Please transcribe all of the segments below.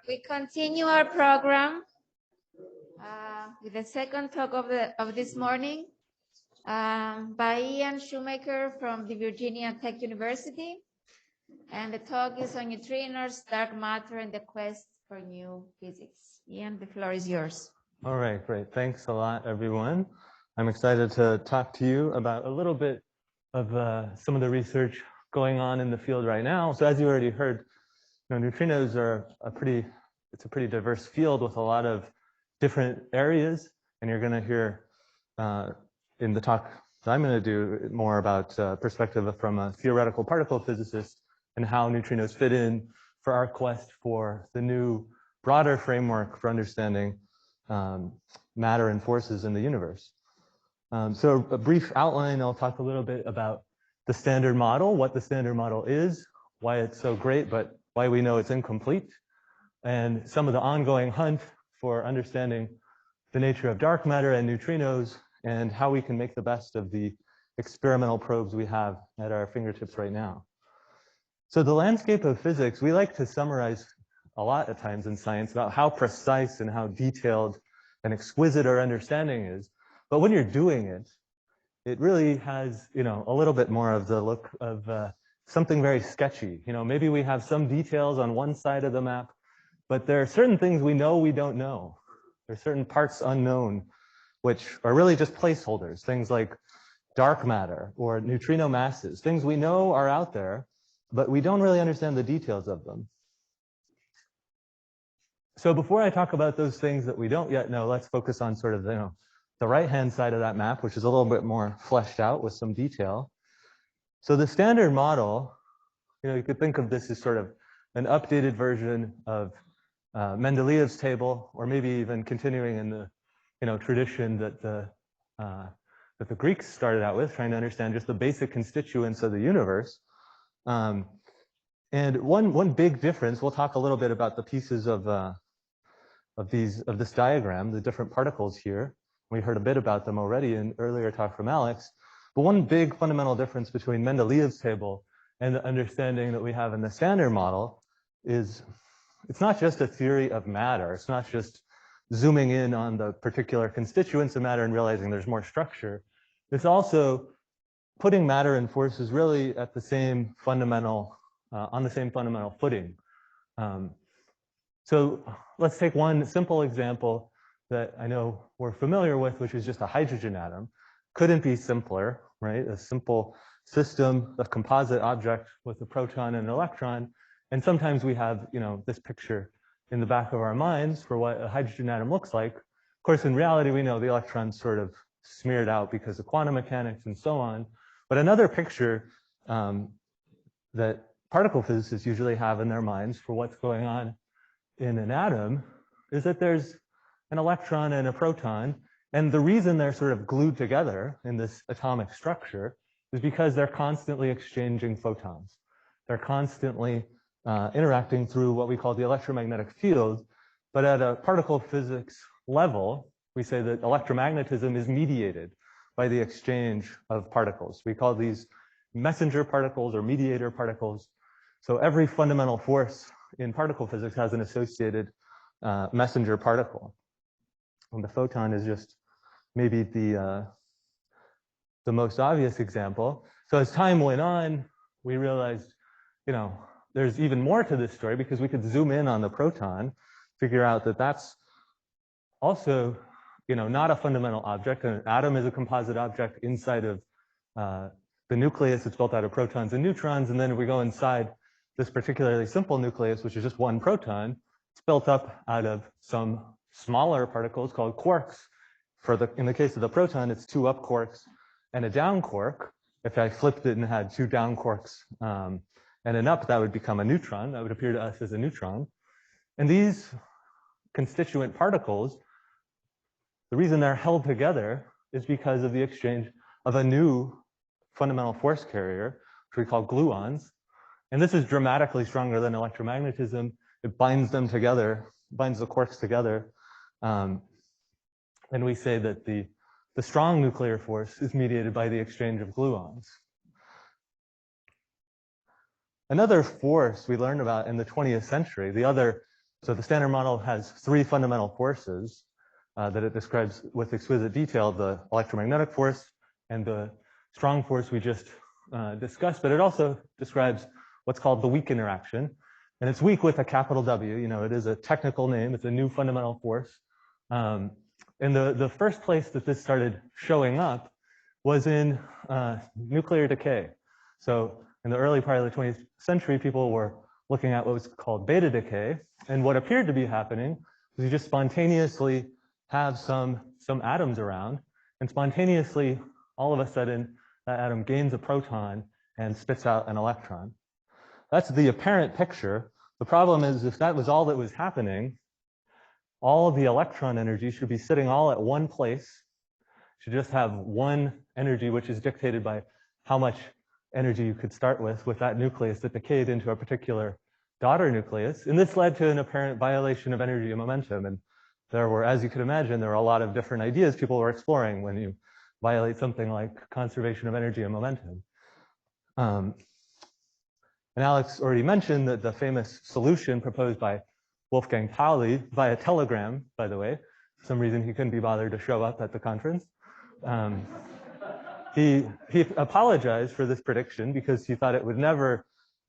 We continue our program with the second talk of this morning by Ian Shoemaker from the Virginia Tech University. And the talk is on neutrinos, dark matter, and the quest for new physics. Ian, the floor is yours. All right, great. Thanks a lot, everyone. I'm excited to talk to you about a little bit of some of the research going on in the field right now. So as you already heard, neutrinos are a pretty diverse field with a lot of different areas, and you're going to hear in the talk that I'm going to do more about perspective from a theoretical particle physicist and how neutrinos fit in for our quest for the new broader framework for understanding matter and forces in the universe. So a brief outline, I'll talk a little bit about the standard model, what the standard model is, why it's so great, but why we know it's incomplete, and some of the ongoing hunt for understanding the nature of dark matter and neutrinos, and how we can make the best of the experimental probes we have at our fingertips right now. So the landscape of physics, we like to summarize a lot at times in science about how precise and how detailed and exquisite our understanding is. But when you're doing it, it really has, a little bit more of the look of something very sketchy. Maybe we have some details on one side of the map, but there are certain things we know we don't know. There are certain parts unknown, which are really just placeholders, things like dark matter or neutrino masses, things we know are out there, but we don't really understand the details of them. So before I talk about those things that we don't yet know, let's focus on sort of the right-hand side of that map, which is a little bit more fleshed out with some detail. So the standard model, you could think of this as sort of an updated version of Mendeleev's table, or maybe even continuing in the tradition that the Greeks started out with, trying to understand just the basic constituents of the universe. And one big difference, we'll talk a little bit about the pieces of this diagram, the different particles here. We heard a bit about them already in earlier talk from Alex. But one big fundamental difference between Mendeleev's table and the understanding that we have in the standard model is it's not just a theory of matter. It's not just zooming in on the particular constituents of matter and realizing there's more structure. It's also putting matter and forces really at the same fundamental, on the same fundamental footing. So let's take one simple example that I know we're familiar with, which is just a hydrogen atom. Couldn't be simpler, right? A simple system, a composite object with a proton and an electron. And sometimes we have, this picture in the back of our minds for what a hydrogen atom looks like. Of course, in reality, we know the electron's sort of smeared out because of quantum mechanics and so on. But another picture that particle physicists usually have in their minds for what's going on in an atom is that there's an electron and a proton. And the reason they're sort of glued together in this atomic structure is because they're constantly exchanging photons. They're constantly interacting through what we call the electromagnetic field. But at a particle physics level, we say that electromagnetism is mediated by the exchange of particles. We call these messenger particles or mediator particles. So every fundamental force in particle physics has an associated messenger particle. And the photon is just maybe the most obvious example. So as time went on, we realized, there's even more to this story because we could zoom in on the proton, figure out that that's also, not a fundamental object. An atom is a composite object inside of the nucleus. It's built out of protons and neutrons. And then if we go inside this particularly simple nucleus, which is just one proton, it's built up out of some smaller particles called quarks. In the case of the proton, it's two up quarks and a down quark. If I flipped it and had two down quarks and an up, that would become a neutron. That would appear to us as a neutron. And these constituent particles, the reason they're held together is because of the exchange of a new fundamental force carrier, which we call gluons. And this is dramatically stronger than electromagnetism. It binds them together, binds the quarks together. And we say that the strong nuclear force is mediated by the exchange of gluons. Another force we learned about in the 20th century, the other So the Standard Model has three fundamental forces that it describes with exquisite detail: the electromagnetic force and the strong force we just discussed, but it also describes what's called the weak interaction. And it's weak with a capital W. You know, it is a technical name. It's a new fundamental force. And the first place that this started showing up was in nuclear decay. So in the early part of the 20th century, people were looking at what was called beta decay. And what appeared to be happening was you just spontaneously have some atoms around, and spontaneously, all of a sudden, that atom gains a proton and spits out an electron. That's the apparent picture. The problem is, if that was all that was happening, all of the electron energy should be sitting all at one place, should just have one energy, which is dictated by how much energy you could start with that nucleus that decayed into a particular daughter nucleus. And this led to an apparent violation of energy and momentum. And there were, as you could imagine, there were a lot of different ideas people were exploring when you violate something like conservation of energy and momentum. And Alex already mentioned that the famous solution proposed by Wolfgang Pauli via telegram, by the way. For some reason he couldn't be bothered to show up at the conference. He apologized for this prediction because he thought it would never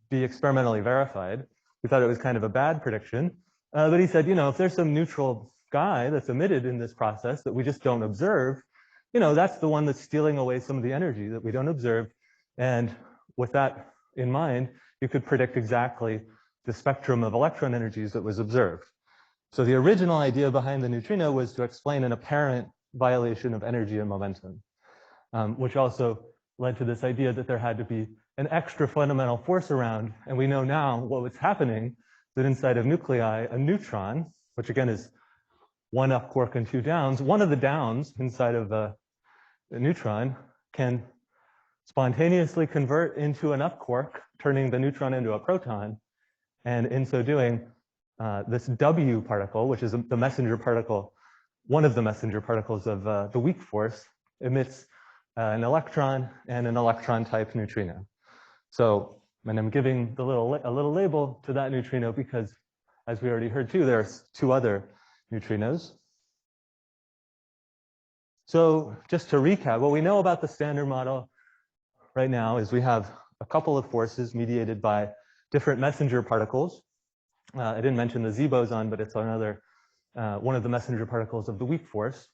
be experimentally verified. He thought it was kind of a bad prediction. But he said, you know, if there's some neutral guy that's emitted in this process that we just don't observe, you know, that's the one that's stealing away some of the energy that we don't observe. And with that in mind, you could predict exactly the spectrum of electron energies that was observed. So the original idea behind the neutrino was to explain an apparent violation of energy and momentum, which also led to this idea that there had to be an extra fundamental force around. And we know now what was happening, that inside of nuclei, a neutron, which again is one up quark and two downs, one of the downs inside of a neutron can spontaneously convert into an up quark, turning the neutron into a proton. And in so doing, this W particle, which is the messenger particle, one of the messenger particles of the weak force, emits an electron and an electron type neutrino. So, and I'm giving a little label to that neutrino because, as we already heard too, there's two other neutrinos. So just to recap, what we know about the Standard Model right now is we have a couple of forces mediated by different messenger particles. I didn't mention the Z boson, but it's another one of the messenger particles of the weak force.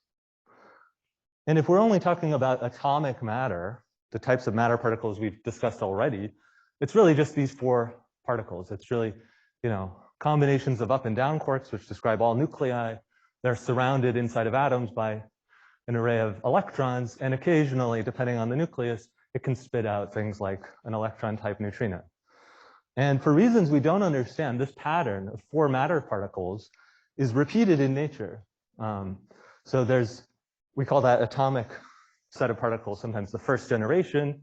And if we're only talking about atomic matter, the types of matter particles we've discussed already, it's really just these four particles. It's really, you know, combinations of up and down quarks, which describe all nuclei. They're surrounded inside of atoms by an array of electrons, and occasionally, depending on the nucleus, it can spit out things like an electron type neutrino. And for reasons we don't understand, this pattern of four matter particles is repeated in nature. So there's, we call that atomic set of particles, sometimes the first generation.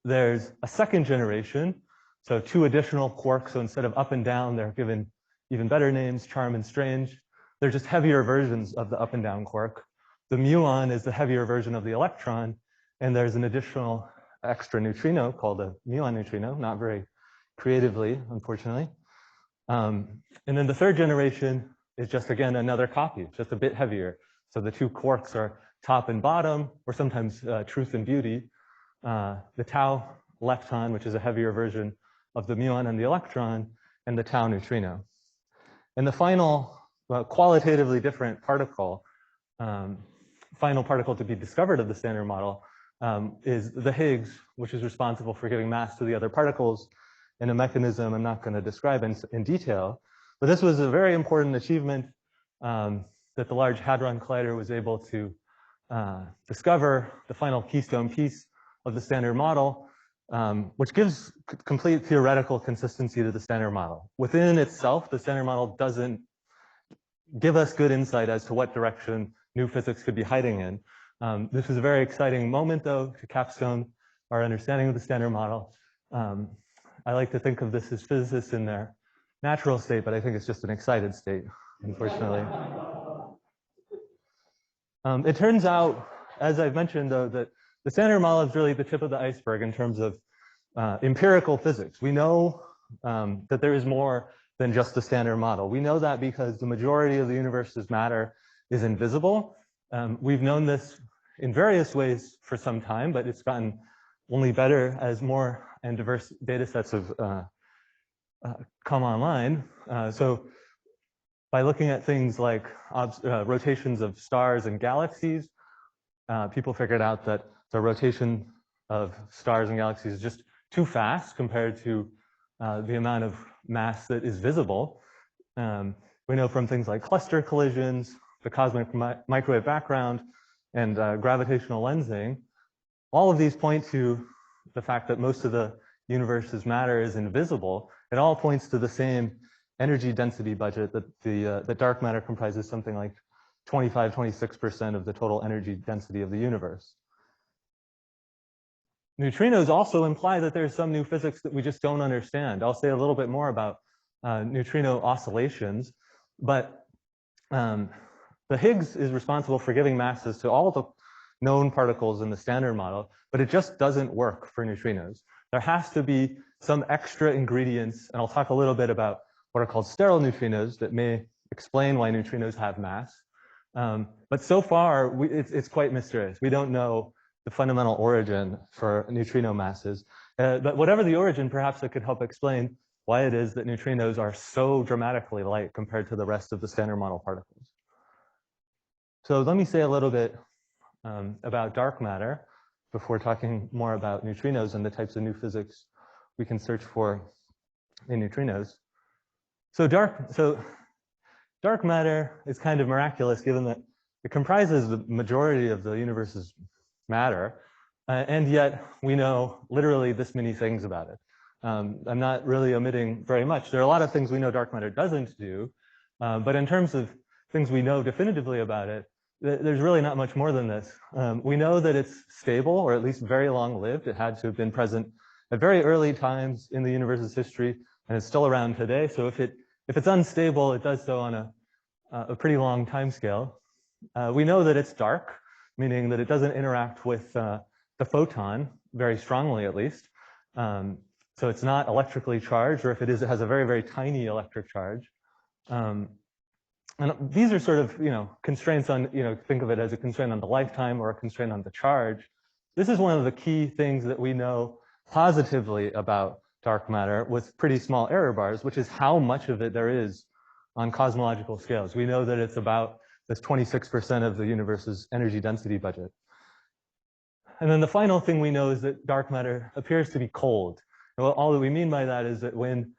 There's a second generation, so two additional quarks. So instead of up and down, they're given even better names, charm and strange. They're just heavier versions of the up and down quark. The muon is the heavier version of the electron, and there's an additional extra neutrino called a muon neutrino, not very creatively, unfortunately. And then the third generation is just, again, another copy, just a bit heavier. So the two quarks are top and bottom, or sometimes truth and beauty. The tau lepton, which is a heavier version of the muon and the electron, and the tau neutrino. And the final, qualitatively different particle, final particle to be discovered of the Standard Model is the Higgs, which is responsible for giving mass to the other particles in a mechanism I'm not going to describe in detail. But this was a very important achievement that the Large Hadron Collider was able to discover, the final keystone piece of the Standard Model, which gives complete theoretical consistency to the Standard Model. Within itself, the Standard Model doesn't give us good insight as to what direction new physics could be hiding in. This was a very exciting moment, though, to capstone our understanding of the Standard Model. I like to think of this as physicists in their natural state, but I think it's just an excited state, unfortunately. It turns out, as I've mentioned, though, that the Standard Model is really the tip of the iceberg in terms of empirical physics. We know that there is more than just the standard model. We know that because the majority of the universe's matter is invisible. We've known this in various ways for some time, but it's gotten only better as more and diverse data sets have come online. So by looking at things like rotations of stars and galaxies, people figured out that the rotation of stars and galaxies is just too fast compared to the amount of mass that is visible. We know from things like cluster collisions, the cosmic microwave background, and gravitational lensing, all of these point to the fact that most of the universe's matter is invisible. It all points to the same energy density budget that the dark matter comprises something like 25–26% of the total energy density of the universe. Neutrinos also imply that there's some new physics that we just don't understand. I'll say a little bit more about neutrino oscillations, but the Higgs is responsible for giving masses to all of the known particles in the standard model, but it just doesn't work for neutrinos. There has to be some extra ingredients, and I'll talk a little bit about what are called sterile neutrinos that may explain why neutrinos have mass. But so far, it's quite mysterious. We don't know the fundamental origin for neutrino masses. But whatever the origin, perhaps it could help explain why it is that neutrinos are so dramatically light compared to the rest of the standard model particles. So let me say a little bit about dark matter before talking more about neutrinos and the types of new physics we can search for in neutrinos. So dark matter is kind of miraculous given that it comprises the majority of the universe's matter, and yet we know literally this many things about it. I'm not really omitting very much. There are a lot of things we know dark matter doesn't do, but in terms of things we know definitively about it, there's really not much more than this. We know that it's stable, or at least very long-lived. It had to have been present at very early times in the universe's history, and it's still around today. So if it's unstable, it does so on a pretty long time scale. We know that it's dark, meaning that it doesn't interact with the photon very strongly, at least. So it's not electrically charged, or if it is, it has a very, very tiny electric charge. And these are sort of, constraints on, think of it as a constraint on the lifetime or a constraint on the charge. This is one of the key things that we know positively about dark matter with pretty small error bars, which is how much of it there is on cosmological scales. We know that it's about this 26% of the universe's energy density budget. And then the final thing we know is that dark matter appears to be cold. And all that we mean by that is that when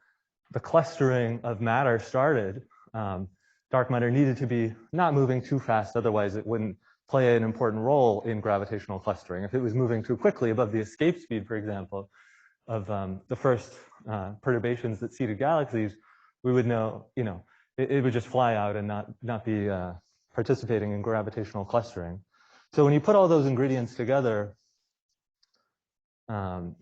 the clustering of matter started, dark matter needed to be not moving too fast, otherwise it wouldn't play an important role in gravitational clustering. If it was moving too quickly above the escape speed, for example, of the first perturbations that seeded galaxies, we would know, it would just fly out and not be participating in gravitational clustering. So when you put all those ingredients together, none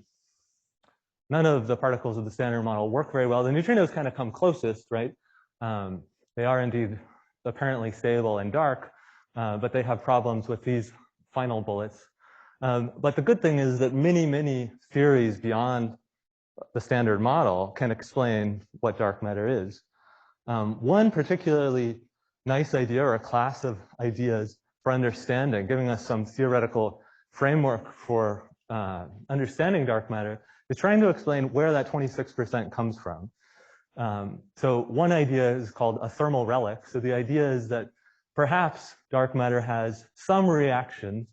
of the particles of the standard model work very well. The neutrinos kind of come closest, right? They are indeed apparently stable and dark, but they have problems with these final bullets. But the good thing is that many, many theories beyond the standard model can explain what dark matter is. One particularly nice idea, or a class of ideas for understanding, giving us some theoretical framework for understanding dark matter, is trying to explain where that 26% comes from. So one idea is called a thermal relic. So the idea is that perhaps dark matter has some reaction,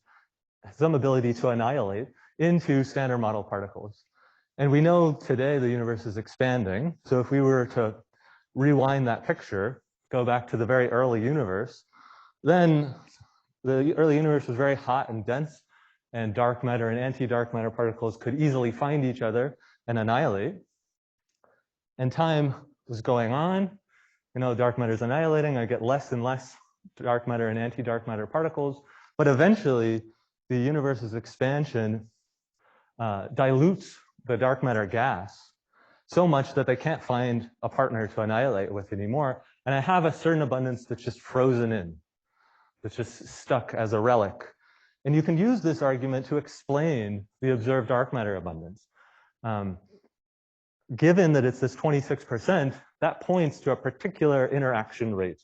some ability to annihilate into standard model particles. And we know today the universe is expanding. So if we were to rewind that picture, go back to the very early universe, then the early universe was very hot and dense, and dark matter and anti-dark matter particles could easily find each other and annihilate. And time was going on. Dark matter is annihilating. I get less and less dark matter and anti-dark matter particles. But eventually, the universe's expansion dilutes the dark matter gas so much that they can't find a partner to annihilate with anymore. And I have a certain abundance that's just frozen in, that's just stuck as a relic. And you can use this argument to explain the observed dark matter abundance. given that it's this 26%, that points to a particular interaction rate,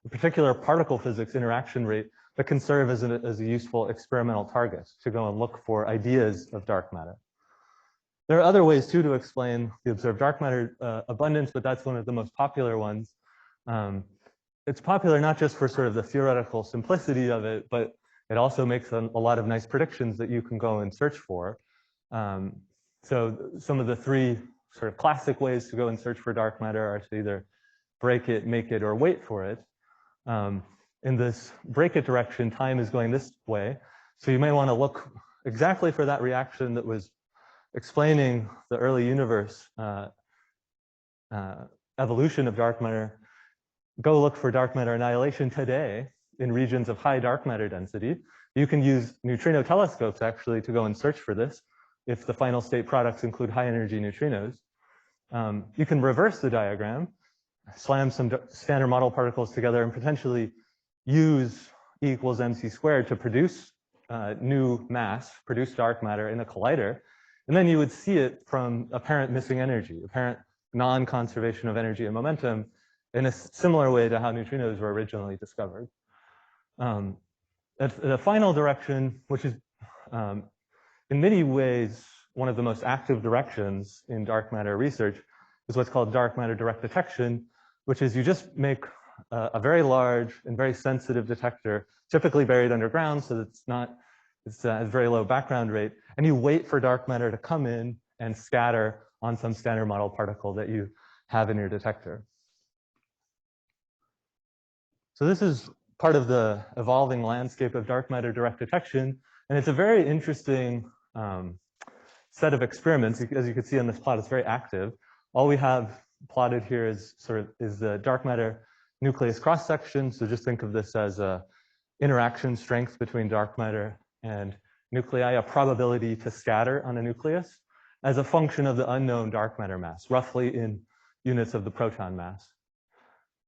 a particular particle physics interaction rate that can serve as a useful experimental target to go and look for ideas of dark matter. There are other ways too to explain the observed dark matter abundance, but that's one of the most popular ones. It's popular not just for sort of the theoretical simplicity of it, but it also makes a lot of nice predictions that you can go and search for. So some of the three sort of classic ways to go and search for dark matter are to either break it, make it, or wait for it. In this break it direction, time is going this way. So you may want to look exactly for that reaction that was explaining the early universe evolution of dark matter. Go look for dark matter annihilation today in regions of high dark matter density. You can use neutrino telescopes actually to go and search for this if the final state products include high energy neutrinos. You can reverse the diagram, slam some standard model particles together and potentially use E equals mc squared to produce new mass, produce dark matter in a collider. And then you would see it from apparent missing energy, apparent non-conservation of energy and momentum in a similar way to how neutrinos were originally discovered. The final direction, which is in many ways one of the most active directions in dark matter research, is what's called dark matter direct detection, which is you just make a very large and very sensitive detector, typically buried underground, so that it has very low background rate, and you wait for dark matter to come in and scatter on some standard model particle that you have in your detector. So this is part of the evolving landscape of dark matter direct detection, and it's a very interesting set of experiments. As you can see on this plot, it's very active. All we have plotted here is the dark matter nucleus cross section. So just think of this as a interaction strength between dark matter and nuclei, a probability to scatter on a nucleus as a function of the unknown dark matter mass, roughly in units of the proton mass.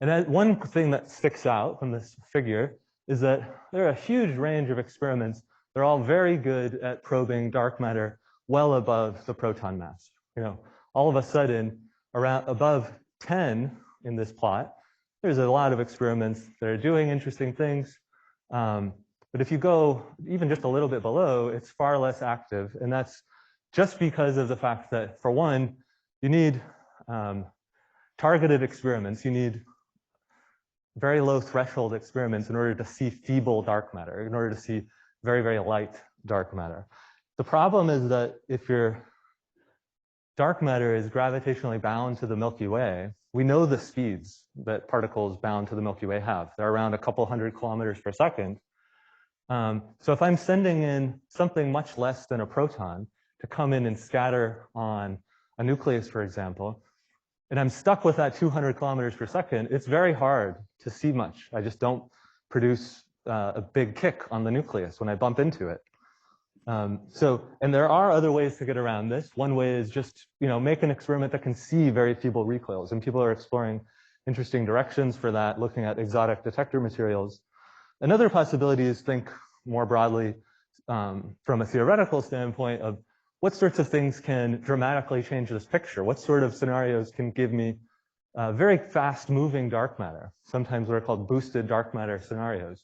And one thing that sticks out from this figure is that there are a huge range of experiments. They're all very good at probing dark matter well above the proton mass. You know, all of a sudden, around above 10 in this plot, there's a lot of experiments that are doing interesting things. But if you go even just a little bit below, it's far less active. And that's just because of the fact that, for one, you need targeted experiments. You need very low threshold experiments in order to see feeble dark matter, in order to see very, very light dark matter. The problem is that if your dark matter is gravitationally bound to the Milky Way, we know the speeds that particles bound to the Milky Way have. They're around a couple hundred kilometers per second. So if I'm sending in something much less than a proton to come in and scatter on a nucleus, for example, and I'm stuck with that 200 kilometers per second, it's very hard to see much. I just don't produce a big kick on the nucleus when I bump into it. And there are other ways to get around this. One way is just, make an experiment that can see very feeble recoils, and people are exploring interesting directions for that, looking at exotic detector materials. Another possibility is think more broadly from a theoretical standpoint of what sorts of things can dramatically change this picture? What sort of scenarios can give me very fast-moving dark matter, sometimes what are called boosted dark matter scenarios?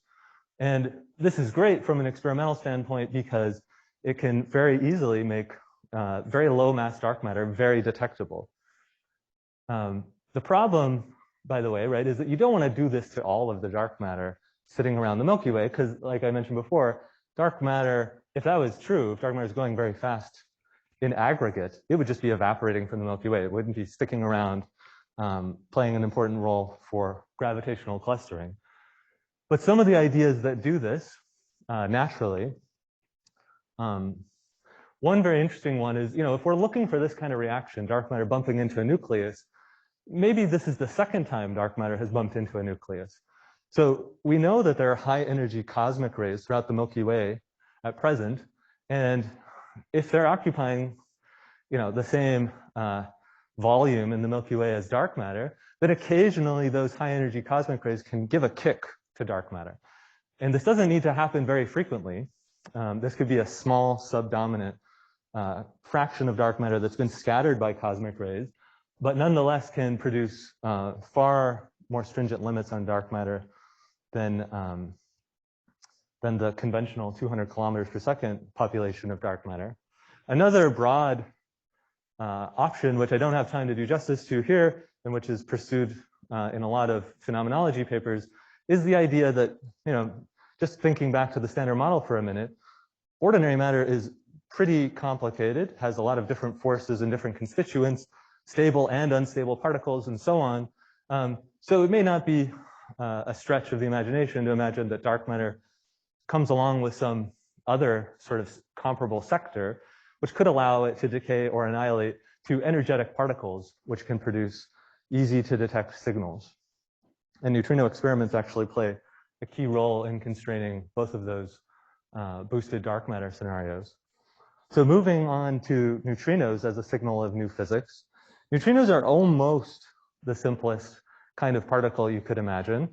And this is great from an experimental standpoint because it can very easily make very low mass dark matter very detectable. The problem, by the way, right, is that you don't want to do this to all of the dark matter sitting around the Milky Way, because like I mentioned before, dark matter, if that was true, if dark matter is going very fast in aggregate, it would just be evaporating from the Milky Way. It wouldn't be sticking around, playing an important role for gravitational clustering. But some of the ideas that do this naturally, one very interesting one is, if we're looking for this kind of reaction, dark matter bumping into a nucleus, maybe this is the second time dark matter has bumped into a nucleus. So we know that there are high energy cosmic rays throughout the Milky Way at present, and if they're occupying, the same volume in the Milky Way as dark matter, then occasionally those high energy cosmic rays can give a kick to dark matter. And this doesn't need to happen very frequently. This could be a small subdominant fraction of dark matter that's been scattered by cosmic rays, but nonetheless can produce far more stringent limits on dark matter than the conventional 200 kilometers per second population of dark matter. Another broad option, which I don't have time to do justice to here, and which is pursued in a lot of phenomenology papers, is the idea that, just thinking back to the Standard Model for a minute, ordinary matter is pretty complicated, has a lot of different forces and different constituents, stable and unstable particles, and so on. So it may not be a stretch of the imagination to imagine that dark matter comes along with some other sort of comparable sector, which could allow it to decay or annihilate to energetic particles, which can produce easy to detect signals. And neutrino experiments actually play a key role in constraining both of those boosted dark matter scenarios. So moving on to neutrinos as a signal of new physics. Neutrinos are almost the simplest kind of particle you could imagine,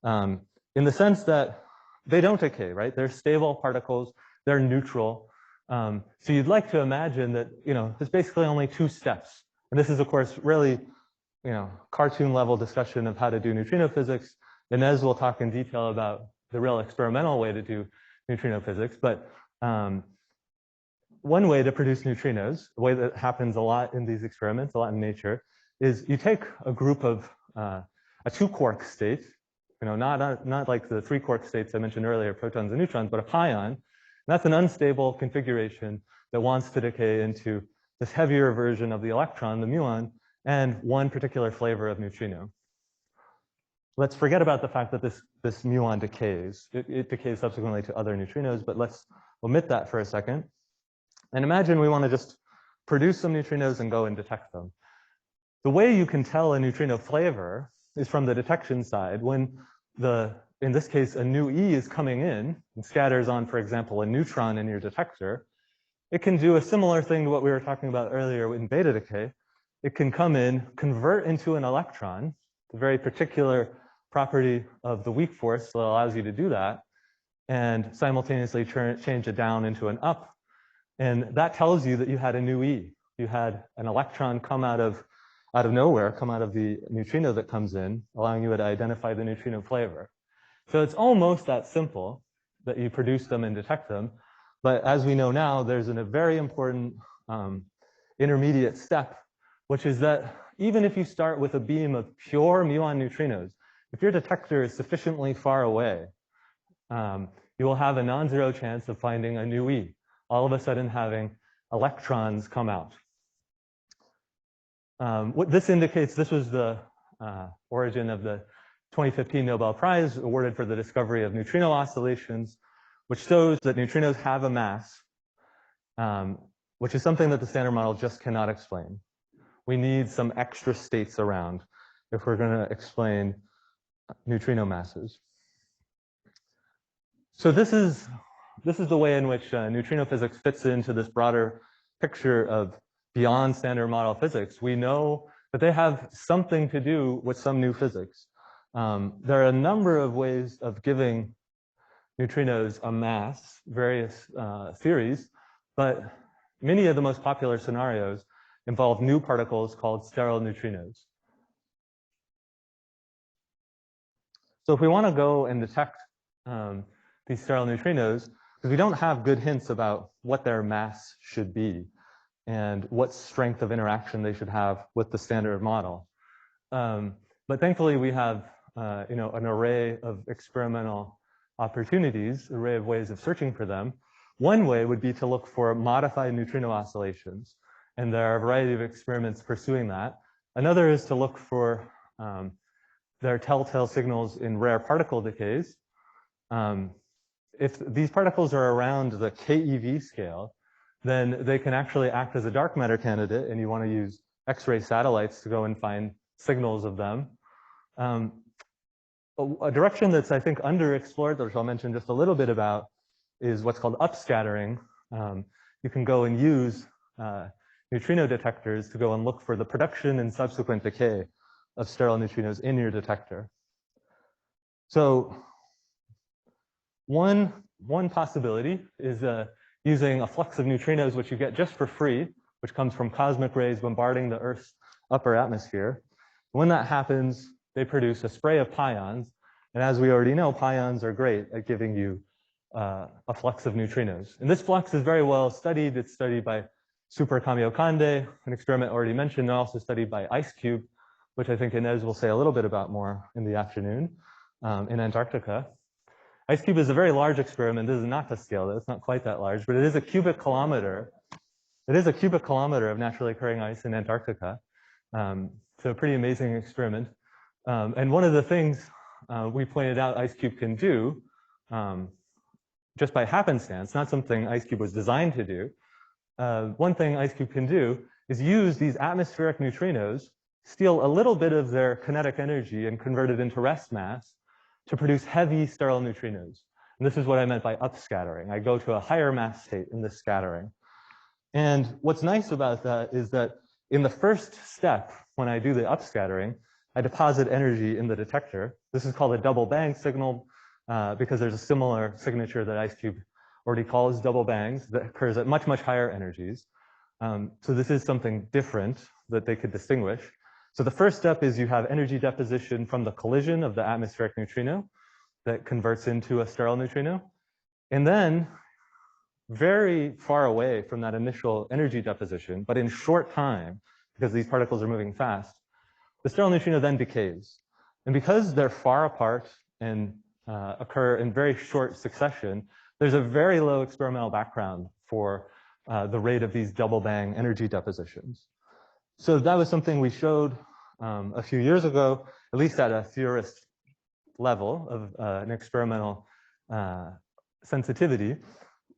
in the sense that they don't decay, right? They're stable particles, they're neutral. So you'd like to imagine that, there's basically only two steps. And this is, of course, really, cartoon level discussion of how to do neutrino physics. Inez will talk in detail about the real experimental way to do neutrino physics. But one way to produce neutrinos, a way that happens a lot in these experiments, a lot in nature, is you take a group of a two-quark state, not like the three-quark states I mentioned earlier, protons and neutrons, but a pion. That's an unstable configuration that wants to decay into this heavier version of the electron, the muon, and one particular flavor of neutrino. Let's forget about the fact that this muon decays. It decays subsequently to other neutrinos, but let's omit that for a second. And imagine we want to just produce some neutrinos and go and detect them. The way you can tell a neutrino flavor is from the detection side. When in this case, a new E is coming in and scatters on, for example, a neutron in your detector, it can do a similar thing to what we were talking about earlier in beta decay. It can come in, convert into an electron, the very particular property of the weak force that allows you to do that, and simultaneously change it down into an up. And that tells you that you had a new E. You had an electron come out of nowhere, come out of the neutrino that comes in, allowing you to identify the neutrino flavor. So it's almost that simple that you produce them and detect them. But as we know now, there's a very important intermediate step, which is that even if you start with a beam of pure muon neutrinos, if your detector is sufficiently far away, you will have a non-zero chance of finding a new E, all of a sudden having electrons come out. What this indicates, this was the origin of the 2015 Nobel Prize awarded for the discovery of neutrino oscillations, which shows that neutrinos have a mass, which is something that the Standard Model just cannot explain. We need some extra states around if we're going to explain neutrino masses. So this is the way in which neutrino physics fits into this broader picture of beyond Standard Model physics. We know that they have something to do with some new physics. There are a number of ways of giving neutrinos a mass, various theories, but many of the most popular scenarios involve new particles called sterile neutrinos. So if we want to go and detect these sterile neutrinos, because we don't have good hints about what their mass should be and what strength of interaction they should have with the Standard Model. But thankfully, we have an array of experimental opportunities, an array of ways of searching for them. One way would be to look for modified neutrino oscillations, and there are a variety of experiments pursuing that. Another is to look for their telltale signals in rare particle decays. If these particles are around the KEV scale, then they can actually act as a dark matter candidate, and you want to use X-ray satellites to go and find signals of them. A direction that's, I think, underexplored, which I'll mention just a little bit about, is what's called upscattering. You can go and use neutrino detectors to go and look for the production and subsequent decay of sterile neutrinos in your detector. So one possibility is using a flux of neutrinos, which you get just for free, which comes from cosmic rays bombarding the Earth's upper atmosphere. When that happens, they produce a spray of pions. And as we already know, pions are great at giving you a flux of neutrinos. And this flux is very well studied. It's studied by Super Kamiokande, an experiment already mentioned, and also studied by IceCube, which I think Inez will say a little bit about more in the afternoon in Antarctica. IceCube is a very large experiment. This is not to scale, it's not quite that large, but it is a cubic kilometer. It is a cubic kilometer of naturally occurring ice in Antarctica. So a pretty amazing experiment. And one of the things we pointed out IceCube can do, just by happenstance, not something IceCube was designed to do. One thing IceCube can do is use these atmospheric neutrinos, steal a little bit of their kinetic energy and convert it into rest mass to produce heavy sterile neutrinos. And this is what I meant by upscattering. I go to a higher mass state in this scattering. And what's nice about that is that in the first step, when I do the upscattering, I deposit energy in the detector. This is called a double bang signal because there's a similar signature that IceCube already calls double bangs that occurs at much, much higher energies. So this is something different that they could distinguish. So the first step is you have energy deposition from the collision of the atmospheric neutrino that converts into a sterile neutrino. And then very far away from that initial energy deposition, but in short time, because these particles are moving fast, the sterile neutrino then decays. And because they're far apart and occur in very short succession, there's a very low experimental background for the rate of these double bang energy depositions. So that was something we showed a few years ago, at least at a theorist level of an experimental sensitivity.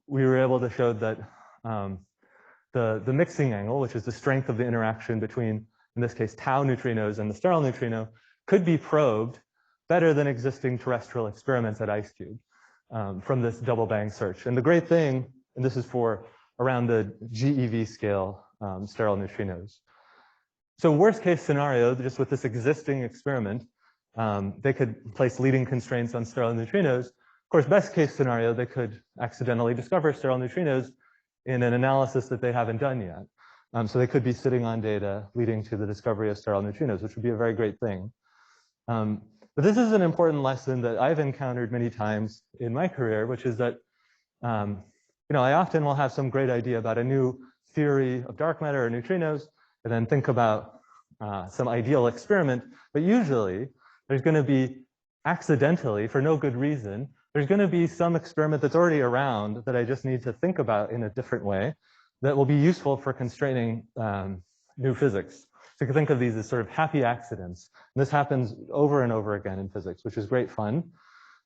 We were able to show that the mixing angle, which is the strength of the interaction between, in this case, tau neutrinos and the sterile neutrino, could be probed better than existing terrestrial experiments at IceCube from this double bang search. And the great thing, and this is for around the GeV scale sterile neutrinos. So worst case scenario, just with this existing experiment, they could place leading constraints on sterile neutrinos. Of course, best case scenario, they could accidentally discover sterile neutrinos in an analysis that they haven't done yet. So they could be sitting on data leading to the discovery of sterile neutrinos, which would be a very great thing. But this is an important lesson that I've encountered many times in my career, which is that I often will have some great idea about a new theory of dark matter or neutrinos, and then think about some ideal experiment. But usually, there's going to be accidentally, for no good reason, there's going to be some experiment that's already around that I just need to think about in a different way that will be useful for constraining new physics. So you can think of these as sort of happy accidents. And this happens over and over again in physics, which is great fun.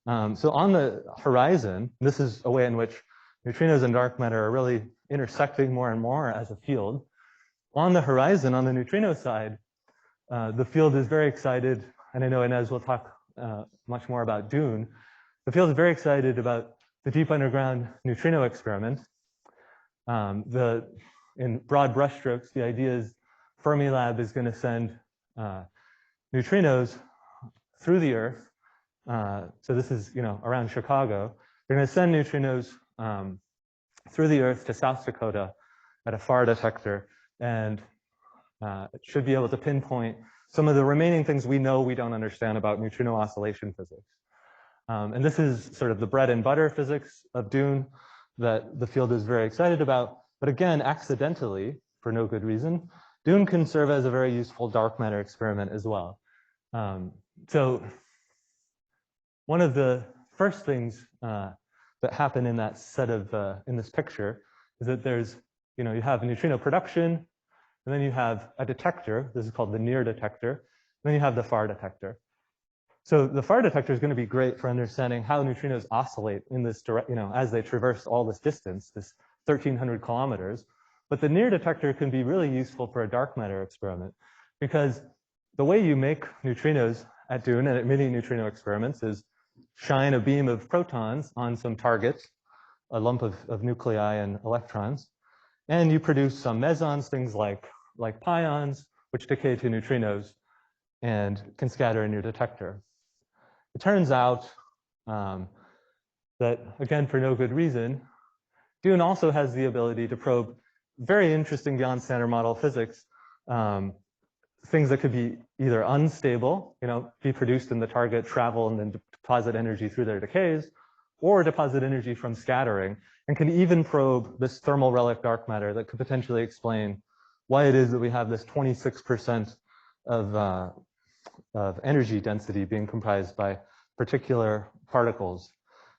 So on the horizon, this is a way in which neutrinos and dark matter are really intersecting more and more as a field. On the horizon, on the neutrino side, the field is very excited, and I know Inez will talk much more about Dune. The field is very excited about the deep underground neutrino experiment. In broad brushstrokes, the idea is Fermilab is going to send neutrinos through the Earth. So this is, around Chicago. They're going to send neutrinos through the Earth to South Dakota at a FAR detector, and it should be able to pinpoint some of the remaining things we know we don't understand about neutrino oscillation physics. And this is sort of the bread and butter physics of Dune that the field is very excited about. But again, accidentally, for no good reason, Dune can serve as a very useful dark matter experiment as well. So one of the first things that happen in that set of, in this picture is that there's, you have neutrino production, and then you have a detector. This is called the near detector. And then you have the far detector. So the far detector is going to be great for understanding how neutrinos oscillate in this direct, as they traverse all this distance, this 1,300 kilometers. But the near detector can be really useful for a dark matter experiment, because the way you make neutrinos at Dune and at many neutrino experiments is shine a beam of protons on some target, a lump of nuclei and electrons, and you produce some mesons, things like pions, which decay to neutrinos and can scatter in your detector. It turns out that, again, for no good reason, Dune also has the ability to probe very interesting beyond standard model physics, things that could be either unstable, be produced in the target, travel, and then deposit energy through their decays, or deposit energy from scattering, and can even probe this thermal relic dark matter that could potentially explain why it is that we have this 26% of energy density being comprised by particular particles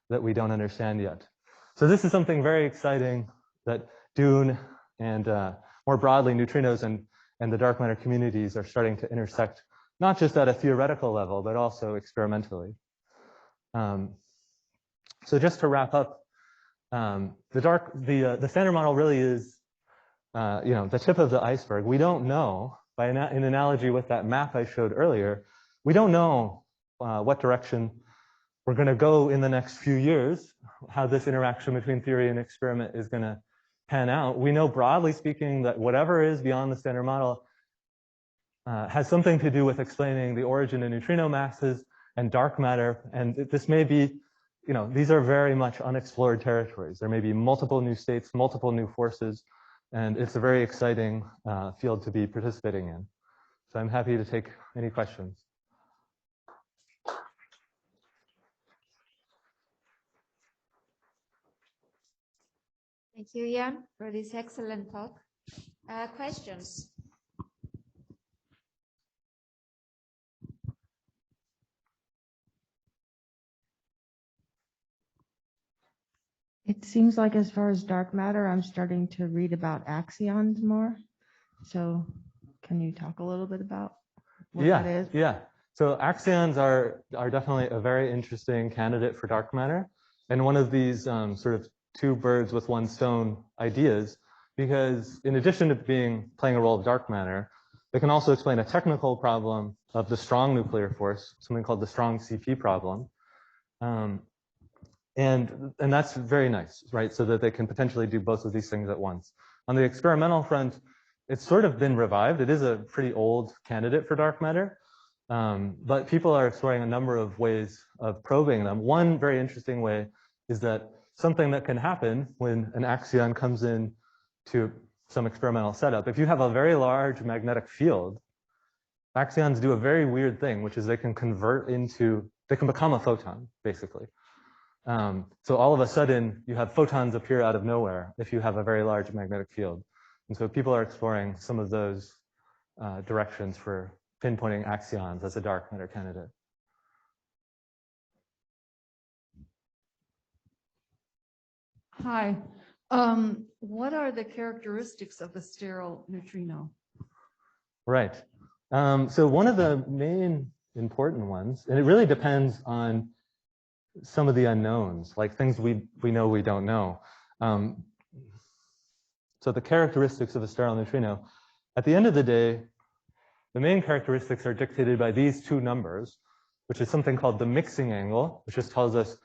that we don't understand yet. So this is something very exciting that Dune and more broadly neutrinos and the dark matter communities are starting to intersect, not just at a theoretical level, but also experimentally. So just to wrap up, the standard model really is the tip of the iceberg. We don't know, in analogy with that map I showed earlier, we don't know what direction we're going to go in the next few years, how this interaction between theory and experiment is going to pan out. We know, broadly speaking, that whatever is beyond the standard model has something to do with explaining the origin of neutrino masses and dark matter. And this may be, these are very much unexplored territories. There may be multiple new states, multiple new forces, and it's a very exciting field to be participating in. So I'm happy to take any questions. Thank you, Jan, for this excellent talk. Questions? It seems like as far as dark matter, I'm starting to read about axions more. So can you talk a little bit about what that is? Yeah. So axions are definitely a very interesting candidate for dark matter. And one of these sort of two birds with one stone ideas, because in addition to playing a role of dark matter, they can also explain a technical problem of the strong nuclear force, something called the strong CP problem. And that's very nice, right? So that they can potentially do both of these things at once. On the experimental front, it's sort of been revived. It is a pretty old candidate for dark matter, but people are exploring a number of ways of probing them. One very interesting way is that something that can happen when an axion comes in to some experimental setup. If you have a very large magnetic field, axions do a very weird thing, which is they can become a photon, basically. So all of a sudden, you have photons appear out of nowhere if you have a very large magnetic field. And so people are exploring some of those directions for pinpointing axions as a dark matter candidate. Hi. What are the characteristics of the sterile neutrino? Right. So one of the main important ones, and it really depends on some of the unknowns, like things we know we don't know. So the characteristics of a sterile neutrino, at the end of the day, the main characteristics are dictated by these two numbers, which is something called the mixing angle, which just tells us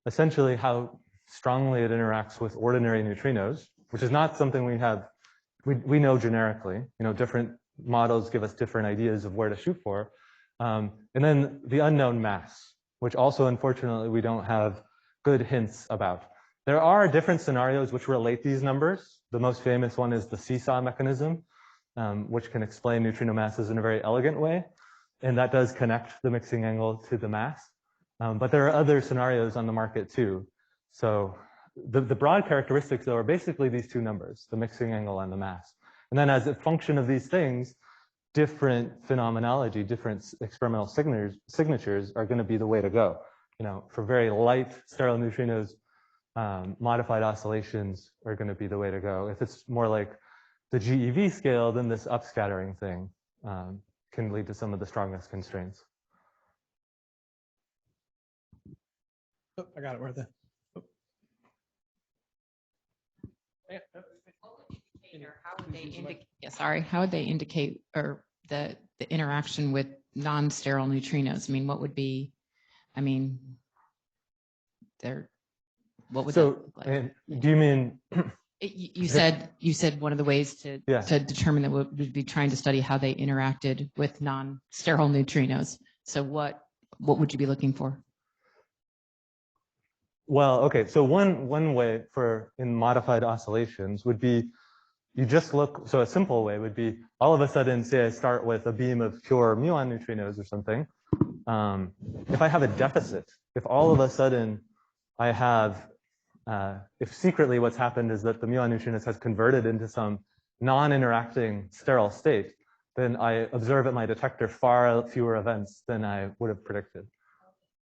essentially how strongly it interacts with ordinary neutrinos, which is not something we know generically. Different models give us different ideas of where to shoot for. And then the unknown mass, which also, unfortunately, we don't have good hints about. There are different scenarios which relate these numbers. The most famous one is the seesaw mechanism, which can explain neutrino masses in a very elegant way. And that does connect the mixing angle to the mass. But there are other scenarios on the market too. So the broad characteristics, though, are basically these two numbers, the mixing angle and the mass. And then as a function of these things, different phenomenology, different experimental signatures are going to be the way to go. For very light sterile neutrinos, modified oscillations are going to be the way to go. If it's more like the GeV scale, then this upscattering thing can lead to some of the strongest constraints. Oh, I got it. Where the? Oh. How would they indicate or the interaction with non-sterile neutrinos? I mean, what would be? I mean, what would that look like? Do you mean? You said one of the ways to determine that would be trying to study how they interacted with non-sterile neutrinos. So what would you be looking for? Well, okay, so one way for in modified oscillations would be you just look, so a simple way would be all of a sudden, say I start with a beam of pure muon neutrinos or something. If I have a deficit, if all of a sudden I have, if secretly what's happened is that the muon neutrinos has converted into some non-interacting sterile state, then I observe at my detector far fewer events than I would have predicted.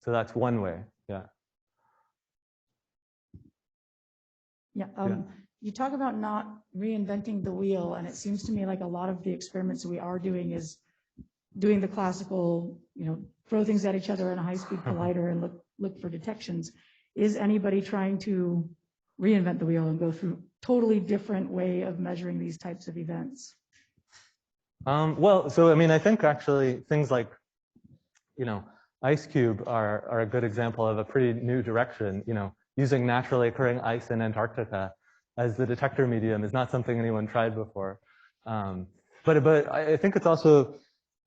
So that's one way, yeah. Yeah, Yeah. You talk about not reinventing the wheel, and it seems to me like a lot of the experiments we are doing is doing the classical, throw things at each other in a high-speed collider and look for detections. Is anybody trying to reinvent the wheel and go through totally different way of measuring these types of events? Well, so I mean, I think actually things like, IceCube are a good example of a pretty new direction. Using naturally occurring ice in Antarctica as the detector medium is not something anyone tried before. But I think it's also,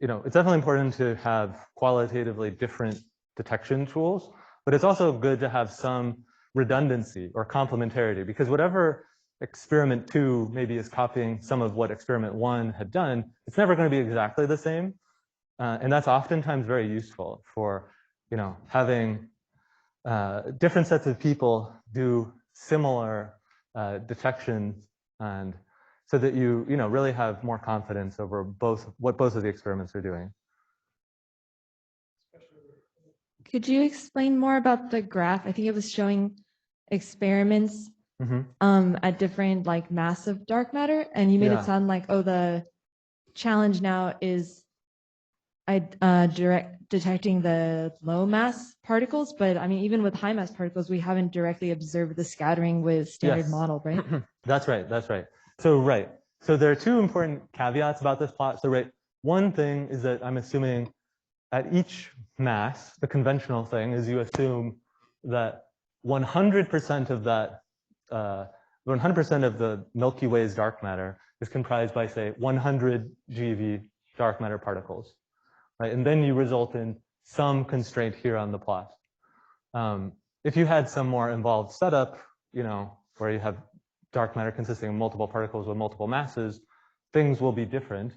it's definitely important to have qualitatively different detection tools, but it's also good to have some redundancy or complementarity, because whatever experiment 2 maybe is copying some of what experiment 1 had done, it's never going to be exactly the same. And that's oftentimes very useful for, having different sets of people do similar detections, and so that you really have more confidence over what both of the experiments are doing. Could you explain more about the graph? I think it was showing experiments at different mass of dark matter, and you made it sound like, oh, the challenge now is detecting the low mass particles, but I mean, even with high mass particles, we haven't directly observed the scattering with standard model, right? That's right. That's right. So there are 2 important caveats about this plot. So one thing is that I'm assuming at each mass, the conventional thing is you assume that 100% of that, 100% of the Milky Way's dark matter is comprised by, say, 100 GeV dark matter particles, right? And then you result in some constraint here on the plot. If you had some more involved setup, where you have dark matter consisting of multiple particles with multiple masses, things will be different.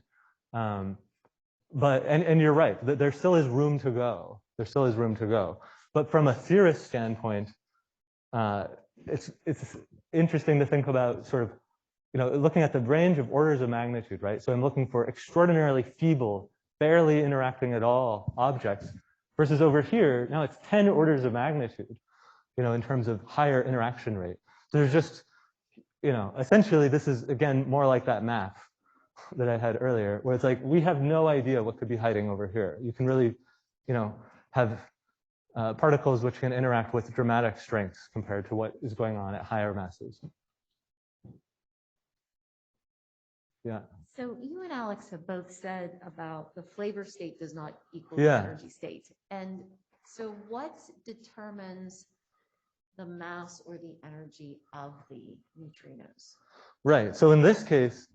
But you're right, there still is room to go. There still is room to go. But from a theorist standpoint, it's interesting to think about sort of, looking at the range of orders of magnitude, right? So I'm looking for extraordinarily feeble, barely interacting at all objects, versus over here, now it's 10 orders of magnitude, in terms of higher interaction rate. So there's just, essentially this is, again, more like that map that I had earlier, where it's like, we have no idea what could be hiding over here. You can really, have particles which can interact with dramatic strengths compared to what is going on at higher masses. Yeah. So you and Alex have both said about the flavor state does not equal the energy state. And so what determines the mass or the energy of the neutrinos? Right. So in this case,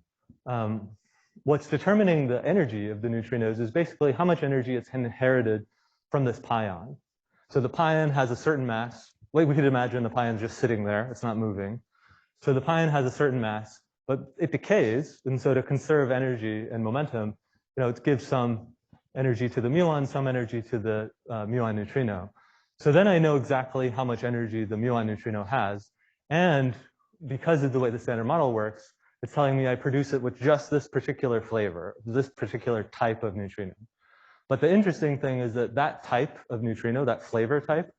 what's determining the energy of the neutrinos is basically how much energy it's inherited from this pion. So the pion has a certain mass. We could imagine the pion's just sitting there. It's not moving. So the pion has a certain mass, but it decays. And so to conserve energy and momentum, it gives some energy to the muon, some energy to the muon neutrino. So then I know exactly how much energy the muon neutrino has. And because of the way the standard model works, it's telling me I produce it with just this particular flavor, this particular type of neutrino. But the interesting thing is that that type of neutrino, that flavor type,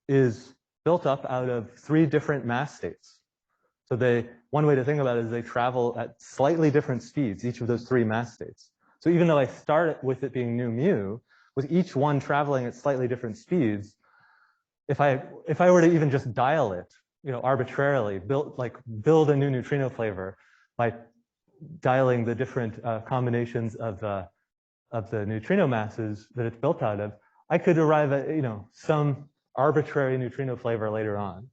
is built up out of 3 different mass states. So one way to think about it is they travel at slightly different speeds, each of those 3 mass states. So even though I start with it being nu mu, with each one traveling at slightly different speeds, if I were to even just dial it, arbitrarily, build a new neutrino flavor by dialing the different combinations of the neutrino masses that it's built out of, I could arrive at some arbitrary neutrino flavor later on.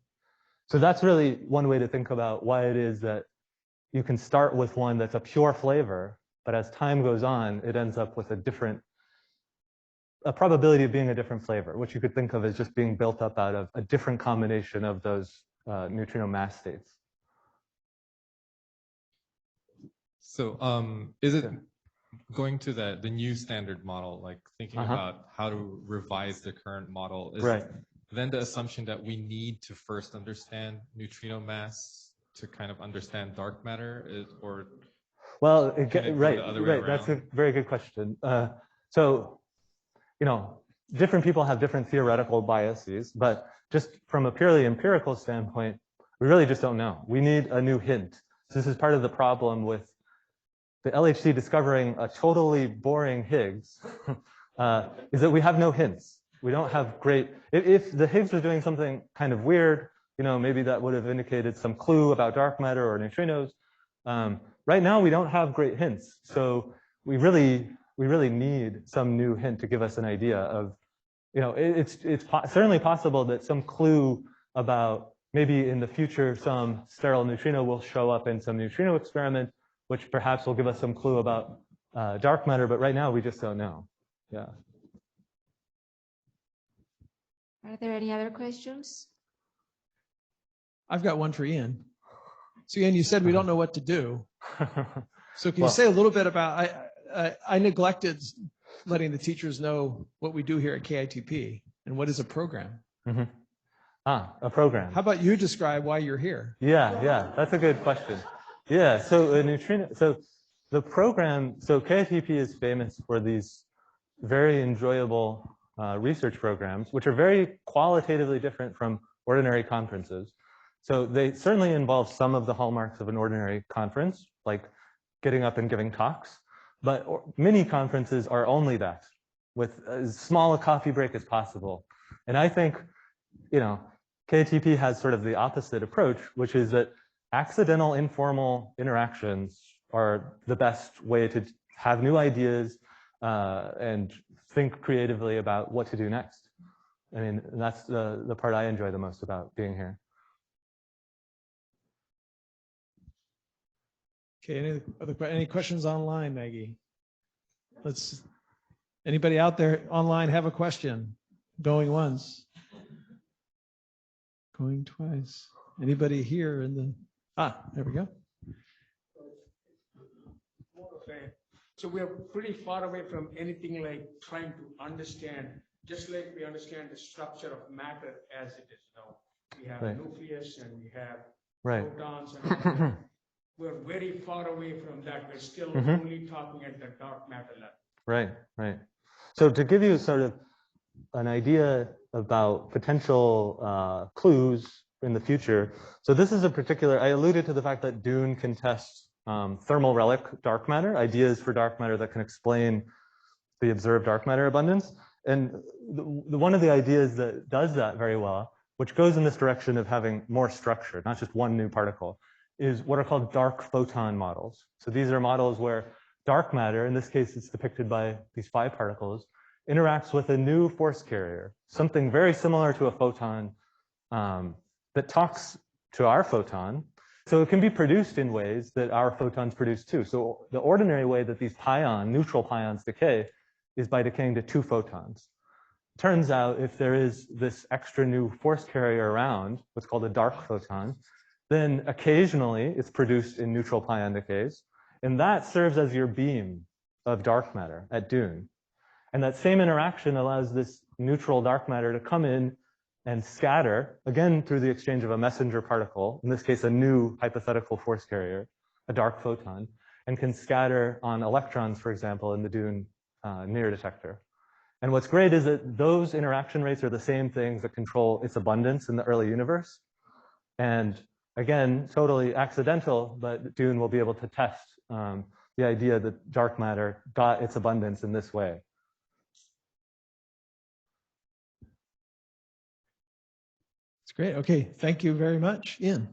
So that's really one way to think about why it is that you can start with one that's a pure flavor, but as time goes on, it ends up with a different a probability of being a different flavor, which you could think of as just being built up out of a different combination of those neutrino mass states. So is it going to the new standard model, like thinking about how to revise the current model? Is it then the assumption that we need to first understand neutrino mass to kind of understand dark matter, or well, right, that's a very good question. So, you know, different people have different theoretical biases, but just from a purely empirical standpoint, we really just don't know. We need a new hint. So this is part of the problem with the LHC discovering a totally boring Higgs, is that we have no hints. We don't have great, if the Higgs was doing something kind of weird, you know, maybe that would have indicated some clue about dark matter or neutrinos. Right now, we don't have great hints. So we really need some new hint to give us an idea of, you know, it's certainly possible that some clue about maybe in the future, some sterile neutrino will show up in some neutrino experiment, which perhaps will give us some clue about dark matter, but right now we just don't know. Yeah. Are there any other questions? I've got one for Ian. So Ian, you said we don't know what to do. So can you say a little bit about, I neglected letting the teachers know what we do here at KITP and what is a program? A program. How about you describe why you're here? Yeah, that's a good question. Yeah, so a neutrino, so the program, so KITP is famous for these very enjoyable research programs, which are very qualitatively different from ordinary conferences. So they certainly involve some of the hallmarks of an ordinary conference, like getting up and giving talks, but mini conferences are only that, with as small a coffee break as possible. And I think, you know, KITP has sort of the opposite approach, which is that accidental informal interactions are the best way to have new ideas and think creatively about what to do next. I mean, that's the part I enjoy the most about being here. Okay, any questions online, Maggie? Anybody out there online have a question? Going once. Going twice. Anybody here in the, there we go. So we are pretty far away from anything like trying to understand, just like we understand the structure of matter as it is now. We have a nucleus and we have photons and all that. We're very far away from that. We're still only talking at the dark matter level. Right. So to give you sort of an idea about potential clues in the future, so this is a particular, I alluded to the fact that Dune can test thermal relic dark matter, ideas for dark matter that can explain the observed dark matter abundance. And one of the ideas that does that very well, which goes in this direction of having more structure, not just one new particle, is what are called dark photon models. So these are models where dark matter, in this case it's depicted by these 5 particles, interacts with a new force carrier, something very similar to a photon that talks to our photon. So it can be produced in ways that our photons produce too. So the ordinary way that these neutral pions decay is by decaying to 2 photons. Turns out if there is this extra new force carrier around, what's called a dark photon, then occasionally it's produced in neutral pion decays. And that serves as your beam of dark matter at Dune. And that same interaction allows this neutral dark matter to come in and scatter, again, through the exchange of a messenger particle, in this case, a new hypothetical force carrier, a dark photon, and can scatter on electrons, for example, in the Dune near detector. And what's great is that those interaction rates are the same things that control its abundance in the early universe. And again, totally accidental, but Dune will be able to test the idea that dark matter got its abundance in this way. It's great. Okay, thank you very much, Ian.